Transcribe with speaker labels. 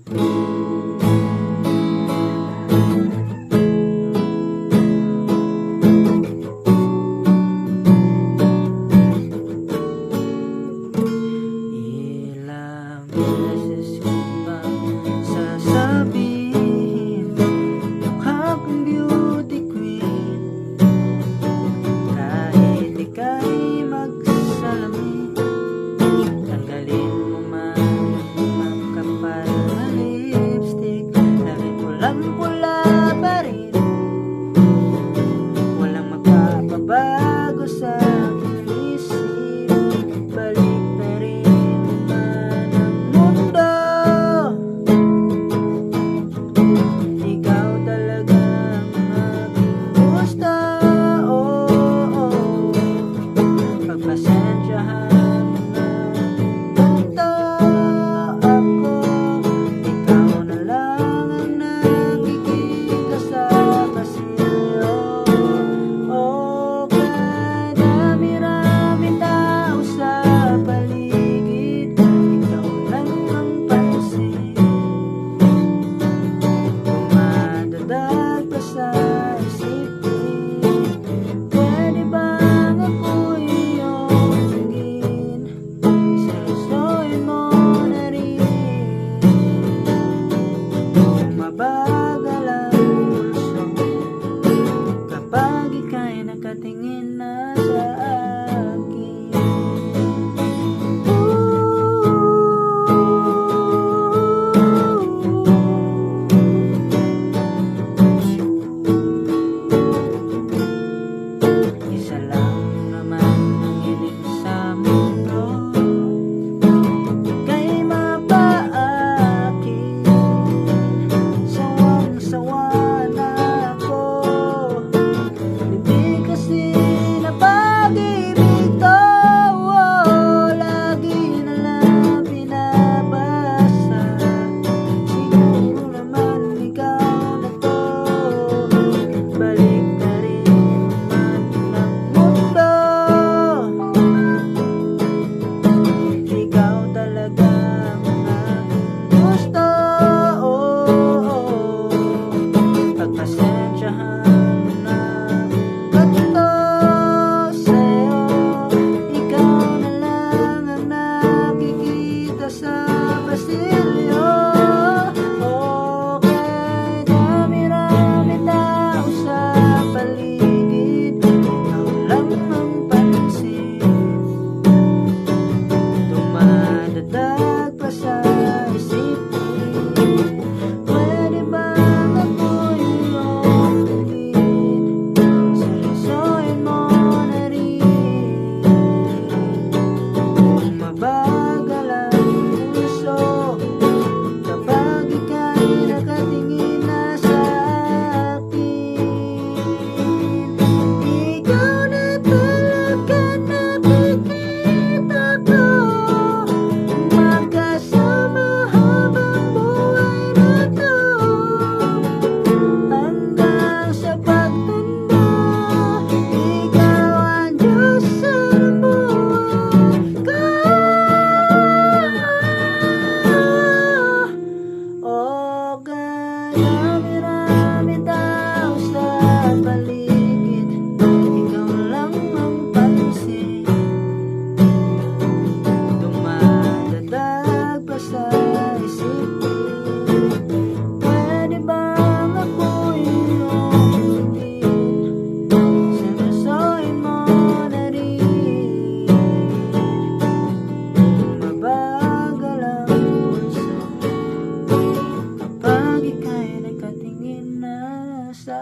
Speaker 1: Ilang beses ko bang sasabihin mukha kang beauty queen, kahit ika'y magsalamin, tanggalin mo man ang kapal na lipstick, lagi pulang-pula pa rin, walang magpapabago sa aking isip. Balik na rin man ang mundo, ikaw talaga ang aking gusto. Pagpasensyahan mo na ganito ako, ikaw na lang ang nakikita sa pasilyo. Dami-rami tao sa paligid, ikaw lang ang pansin, dumadadag pa sa isipin. Pwede bang ako'y iyong tingin, seryosohin mo na rin, mabagal ang pulso kapag ika'y nakatingin na sa akin. Isa lang naman ang hiling sa mundo, ika'y mapaakin. Sawang-sawa na ako, hindi kasi na pag-ibig to, lagi na lang binabasa. Siguro naman ikaw na to, balik na rin man ng mundo, ikaw talaga ang aking gusto. Pagpasensyahan mo na ganito sa'yo, ikaw na lang ang nakikita sa pasilyo. Okay, dami-rami tao sa paligid, ikaw lang ang pansin, dumadadag pa sa isipin. Pwede bang ako'y iyong tingin, seryosohin mo na rin, mabagal ang puso kapag ika'y nakatingin na sa akin. Ikaw na talaga nakikita ko, magkasama habang buhay na to, hanggang sa pagtanda, ikaw ang Diyos sa buhay ko. Dami-rami tao sa paligid, ikaw lang ang pansin, dumadadag pa sa isipin. Pwede bang ako'y iyong tingin, seryosohin mo na rin, mabagal ang pulso kapag ika'y nakatingin na sa